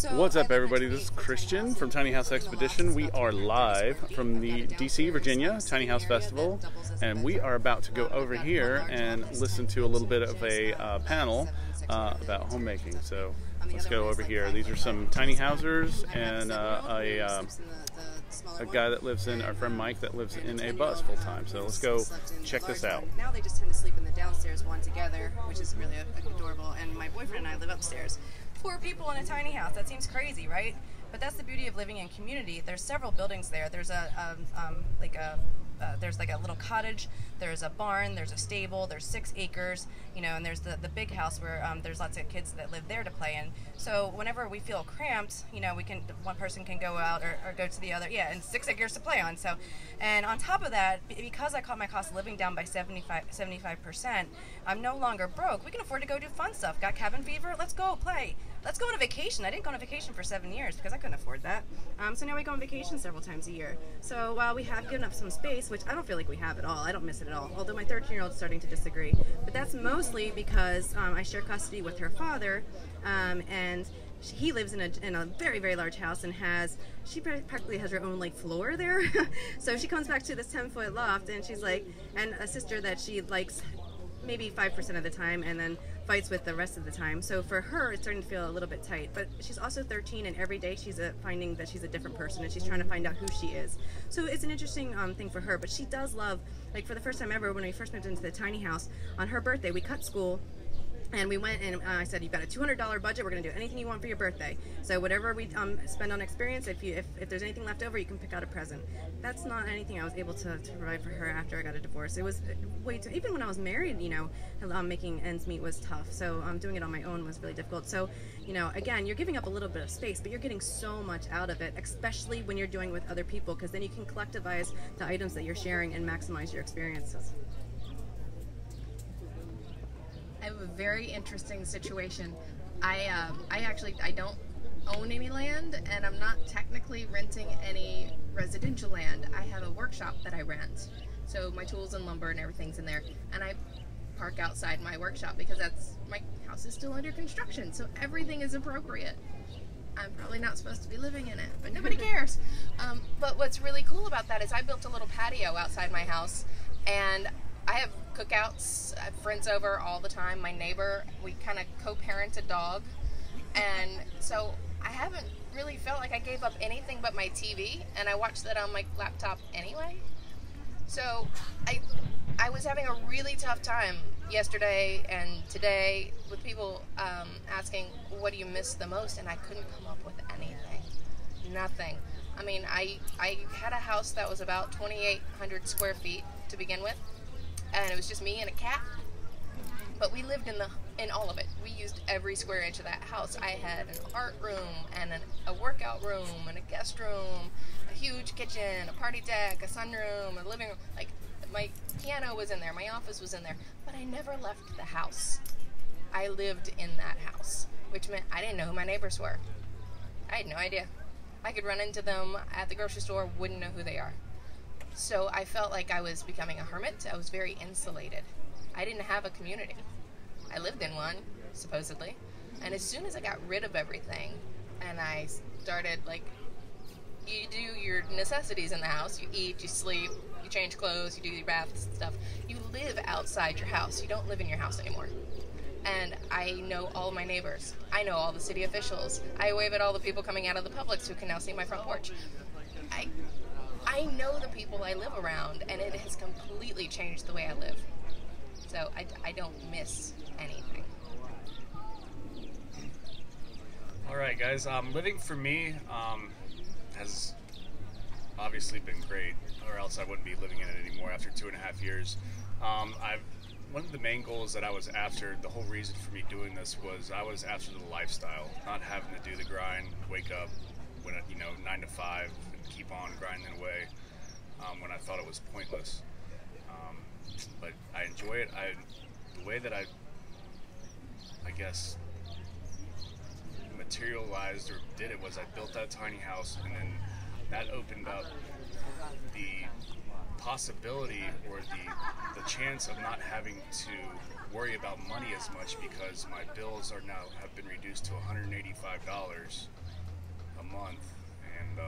What's up, everybody? This is Christian from Tiny House Expedition. We are live from the DC, Virginia Tiny House Festival, and we are about to go over here and listen to a little bit of a panel about homemaking. So let's go over here. These are some tiny housers and a guy that lives in, our friend Mike, that lives in a bus full time. So let's go check this out. Now they just tend to sleep in the downstairs one together, which is really adorable. And my boyfriend and I live upstairs. 4 people in a tiny house. That seems crazy, right? But that's the beauty of living in community. There's several buildings there. There's there's like a little cottage, there's a barn, there's a stable, there's 6 acres, you know, and there's the big house where there's lots of kids that live there to play in. So whenever we feel cramped, you know, one person can go out or go to the other, and 6 acres to play on. So, and on top of that, because I cut my cost of living down by 75%, I'm no longer broke. We can afford to go do fun stuff. Got cabin fever? Let's go play. Let's go on a vacation. I didn't go on a vacation for 7 years because I couldn't afford that. So now we go on vacation several times a year. So while we have given up some space, which I don't feel like we have at all, I don't miss it at all, although my 13-year-old is starting to disagree. But that's mostly because I share custody with her father, and he lives in a very, very large house and she practically has her own like floor there. So she comes back to this 10-foot loft, and she's like, and a sister that she likes maybe 5% of the time and then fights with the rest of the time. So for her, it's starting to feel a little bit tight. But she's also 13, and every day she's finding that she's a different person, and she's trying to find out who she is. So it's an interesting thing for her. But she does love, like for the first time ever, when we first moved into the tiny house, on her birthday, we cut school. And we went, and I said, you've got a $200 budget. We're going to do anything you want for your birthday. So whatever we spend on experience, if there's anything left over, you can pick out a present. That's not anything I was able to provide for her after I got a divorce. It was way too, even when I was married, you know, making ends meet was tough. So doing it on my own was really difficult. So, you know, again, you're giving up a little bit of space, but you're getting so much out of it, especially when you're doing it with other people, because then you can collectivize the items that you're sharing and maximize your experiences. I have a very interesting situation. I don't own any land, and I'm not technically renting any residential land. I have a workshop that I rent. So my tools and lumber and everything's in there, and I park outside my workshop because my house is still under construction, so everything is appropriate. I'm probably not supposed to be living in it, but nobody cares. But what's really cool about that is I built a little patio outside my house, and I have cookouts. I have friends over all the time. My neighbor, we kind of co-parent a dog, and so I haven't really felt like I gave up anything but my TV, and I watch that on my laptop anyway. So I was having a really tough time yesterday and today with people asking, what do you miss the most? And I couldn't come up with anything. Nothing. I mean, I had a house that was about 2,800 square feet to begin with, and it was just me and a cat. But we lived in all of it. We used every square inch of that house. I had an art room and a workout room and a guest room, a huge kitchen, a party deck, a sunroom, a living room. Like, my piano was in there, my office was in there, but I never left the house. I lived in that house, which meant I didn't know who my neighbors were. I had no idea. I could run into them at the grocery store, wouldn't know who they are. So I felt like I was becoming a hermit. I was very insulated. I didn't have a community. I lived in one, supposedly. And as soon as I got rid of everything and I started, like, you do your necessities in the house. You eat, you sleep, you change clothes, you do your baths and stuff. You live outside your house. You don't live in your house anymore. And I know all of my neighbors. I know all the city officials. I wave at all the people coming out of the Publix who can now see my front porch. I know the people I live around, and it has completely changed the way I live. So I don't miss anything. All right, guys. Living for me has obviously been great, or else I wouldn't be living in it anymore after 2.5 years. One of the main goals that I was after, the whole reason for me doing this was I was after the lifestyle, not having to do the grind, wake up when 9 to 5, and keep on grinding away when I thought it was pointless. But I enjoy it. The way that I guess materialized or did it was I built that tiny house, and then that opened up the possibility or the chance of not having to worry about money as much, because my bills have been reduced to $185 month, and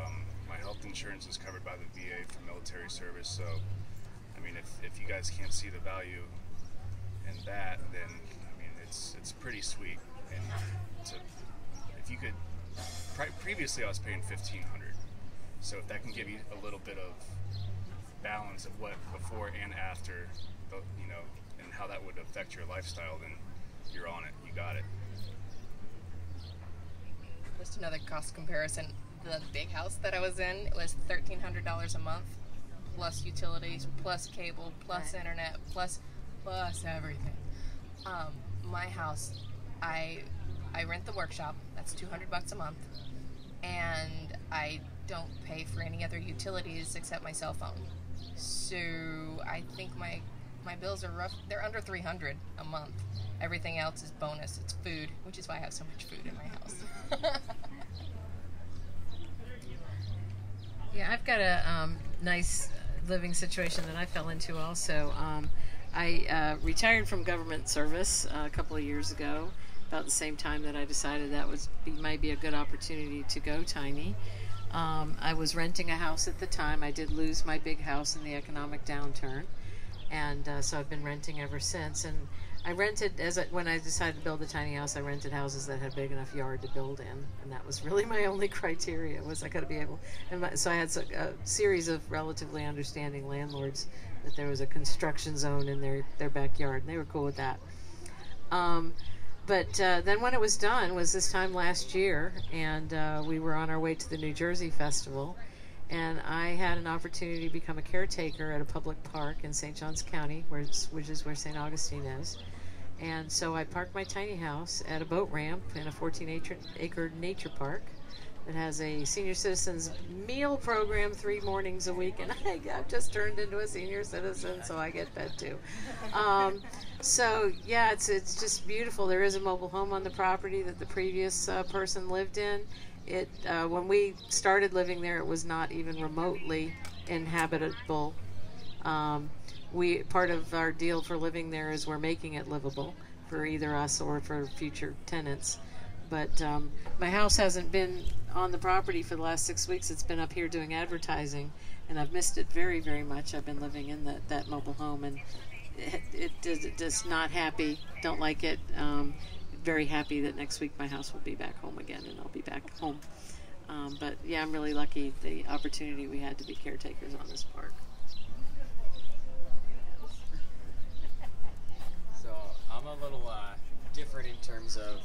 my health insurance is covered by the VA for military service. So, I mean, if you guys can't see the value in that, then I mean it's pretty sweet. And if you could, previously I was paying $1,500. So if that can give you a little bit of balance of what before and after, you know, and how that would affect your lifestyle, then you're on it. You got it. Just another cost comparison. The big house that I was in, it was $1,300 a month, plus utilities, plus cable, plus internet, plus everything. My house, I rent the workshop. That's $200 a month, and I don't pay for any other utilities except my cell phone. So I think my bills are rough. They're under $300 a month. Everything else is bonus. It's food, which is why I have so much food in my house. Yeah, I've got a nice living situation that I fell into also. I retired from government service a couple of years ago, about the same time that I decided that might be a good opportunity to go tiny. I was renting a house at the time. I did lose my big house in the economic downturn, and so I've been renting ever since. And I rented, when I decided to build a tiny house, I rented houses that had a big enough yard to build in, and that was really my only criteria, was I got to be able, so I had a series of relatively understanding landlords that there was a construction zone in their backyard, and they were cool with that. But then when it was done was this time last year, and we were on our way to the New Jersey Festival, and I had an opportunity to become a caretaker at a public park in St. Johns County, which is where St. Augustine is. And so I parked my tiny house at a boat ramp in a 14-acre nature park that has a senior citizens meal program 3 mornings a week, and I've just turned into a senior citizen, so I get fed too. So yeah, it's just beautiful. There is a mobile home on the property that the previous person lived in. When we started living there, it was not even remotely inhabitable. Part of our deal for living there is we're making it livable for either us or for future tenants. But my house hasn't been on the property for the last 6 weeks. It's been up here doing advertising, and I've missed it very, very much. I've been living in that mobile home, and it just not happy. Don't like it. Very happy that next week my house will be back home again, and I'll be back home. But yeah, I'm really lucky the opportunity we had to be caretakers on this park. So I'm a little different in terms of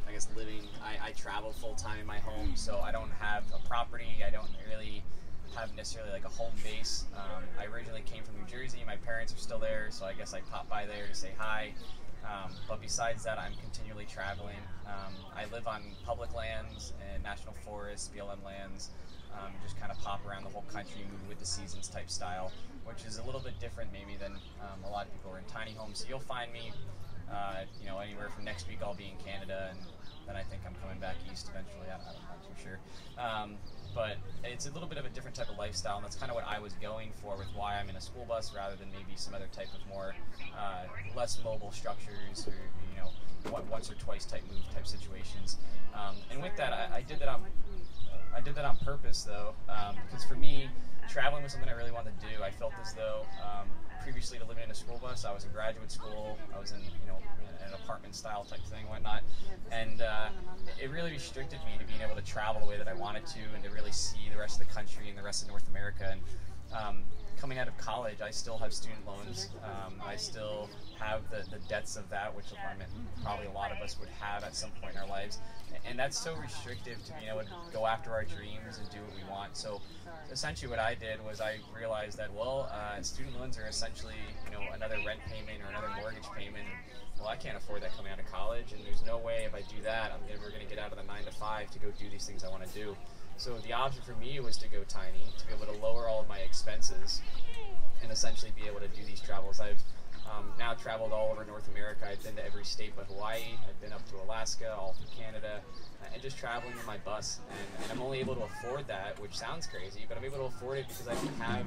I guess living. I travel full time in my home, so I don't have a property. I don't really have necessarily like a home base. I originally came from New Jersey. My parents are still there, so I guess I pop by there to say hi. But besides that, I'm continually traveling. I live on public lands and national forests, BLM lands. Just kind of pop around the whole country, move with the seasons type style, which is a little bit different maybe than a lot of people are in tiny homes. So you'll find me, anywhere from next week I'll be in Canada, and then I think I'm coming back east eventually. I'm not too sure. But it's a little bit of a different type of lifestyle, and that's kind of what I was going for with why I'm in a school bus rather than maybe some other type of more less mobile structures, or once or twice type move type situations. And with that, I did that on purpose though, because for me, traveling was something I really wanted to do. I felt as though previously to living in a school bus, I was in graduate school, I was in an apartment style type thing, whatnot, and it really restricted me to being able to travel the way that I wanted to, and to really see the rest of the country and the rest of North America. And coming out of college, I still have student loans. I still have the debts of that, which probably a lot of us would have at some point in our lives. And that's so restrictive to being able to go after our dreams and do what we want. So essentially what I did was I realized that, student loans are essentially, another rent payment or another mortgage payment. Well, I can't afford that coming out of college, and there's no way if I do that, I'm never going to get out of the 9 to 5 to go do these things I want to do. So the option for me was to go tiny, to be able to lower all of my expenses and essentially be able to do these travels. I've now traveled all over North America. I've been to every state but Hawaii. I've been up to Alaska, all through Canada, and just traveling in my bus. And I'm only able to afford that, which sounds crazy, but I'm able to afford it because I don't have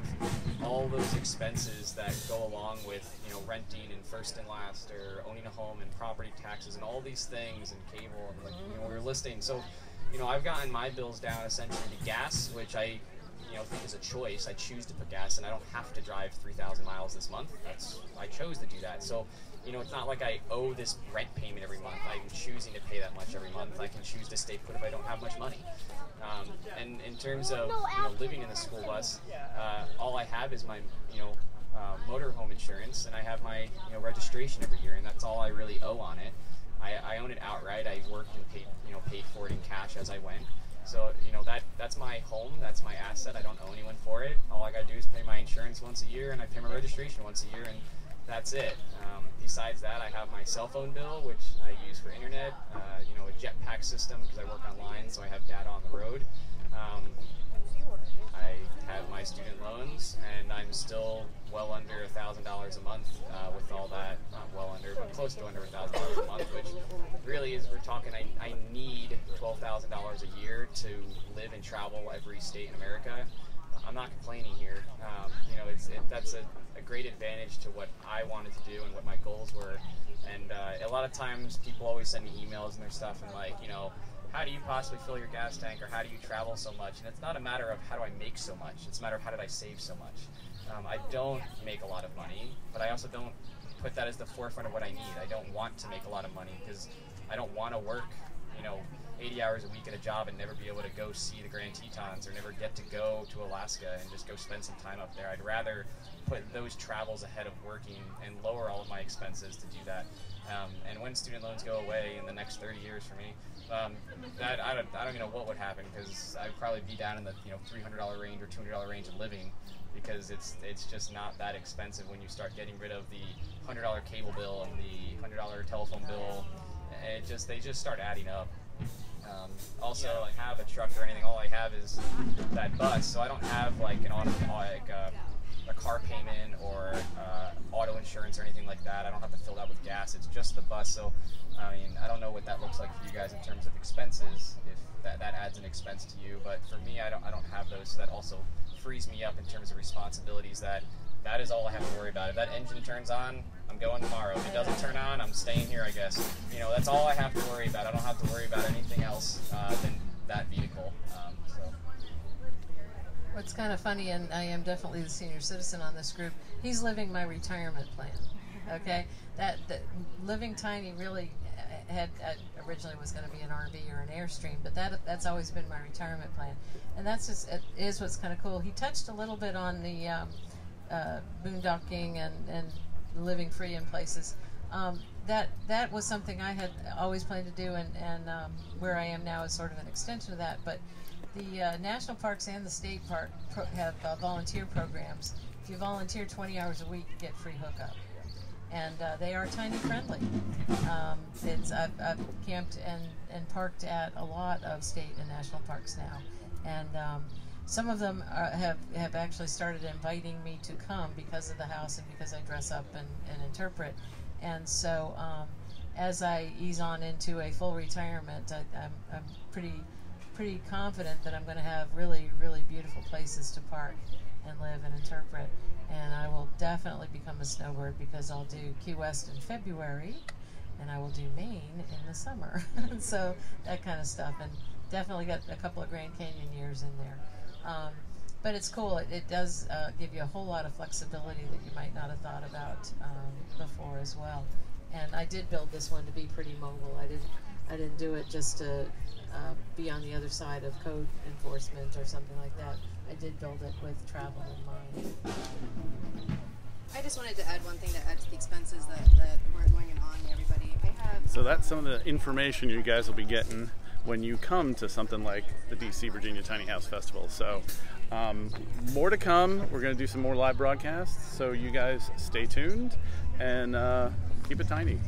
all those expenses that go along with, renting and first and last, or owning a home and property taxes and all these things, and cable and we were listing. So I've gotten my bills down essentially to gas, which I think is a choice. I choose to put gas in. I don't have to drive 3,000 miles this month. I chose to do that. So, it's not like I owe this rent payment every month. I'm choosing to pay that much every month. I can choose to stay put if I don't have much money. And in terms of living in the school bus, all I have is my motorhome insurance, and I have my registration every year, and that's all I really owe on it. I own it outright. I worked and paid for it in cash as I went. So that's my home. That's my asset. I don't owe anyone for it. All I gotta do is pay my insurance once a year, and I pay my registration once a year, and that's it. Besides that, I have my cell phone bill, which I use for internet. A jetpack system because I work online, so I have data on the road. I have my student loans, and I'm still well under $1,000 a month with all that. Not well under, but close to under $1,000 a month, which really is, we're talking, I need $12,000 a year to live and travel every state in America. I'm not complaining here. That's a great advantage to what I wanted to do and what my goals were. And a lot of times people always send me emails and their stuff and how do you possibly fill your gas tank, or how do you travel so much? And it's not a matter of how do I make so much, it's a matter of how did I save so much. I don't make a lot of money, but I also don't put that as the forefront of what I need. I don't want to make a lot of money because I don't want to work 80 hours a week at a job and never be able to go see the Grand Tetons, or never get to go to Alaska and just go spend some time up there. I'd rather put those travels ahead of working and lower all of my expenses to do that. And when student loans go away in the next 30 years for me, that I don't even know what would happen, because I'd probably be down in the $300 range or $200 range of living, because it's just not that expensive when you start getting rid of the $100 cable bill and the $100 telephone bill. They just start adding up. Also, I don't have a truck or anything. All I have is that bus, so I don't have a car payment or auto insurance or anything like that. I don't have to fill that with gas. It's just the bus. So, I don't know what that looks like for you guys in terms of expenses, if that adds an expense to you. But for me, I don't have those. So that also frees me up in terms of responsibilities. That is all I have to worry about. If that engine turns on, I'm going tomorrow. If it doesn't turn on, I'm staying here, I guess. That's all I have to worry about. I don't have to worry about anything else than that vehicle. What's kind of funny, and I am definitely the senior citizen on this group, he's living my retirement plan. Okay? That living tiny really originally was going to be an RV or an Airstream, but that's always been my retirement plan. And it is what's kind of cool. He touched a little bit on the boondocking and living free in places. That was something I had always planned to do, and where I am now is sort of an extension of that. But the national parks and the state park have volunteer programs. If you volunteer 20 hours a week, you get free hookup. And they are tiny friendly. I've camped and parked at a lot of state and national parks now. And some of them have actually started inviting me to come because of the house and because I dress up and interpret. And so as I ease on into a full retirement, I'm pretty confident that I'm going to have really, really beautiful places to park and live and interpret. And I will definitely become a snowbird, because I'll do Key West in February and I will do Maine in the summer. So that kind of stuff. And definitely got a couple of Grand Canyon years in there. But it's cool. It does give you a whole lot of flexibility that you might not have thought about before as well. And I did build this one to be pretty mobile. I didn't do it just to be on the other side of code enforcement or something like that. I did build it with travel in mind. I just wanted to add one thing to add to the expenses that we're going on, everybody. So that's some of the information you guys will be getting when you come to something like the DC Virginia Tiny House Festival. So more to come. We're going to do some more live broadcasts, so you guys stay tuned and keep it tiny.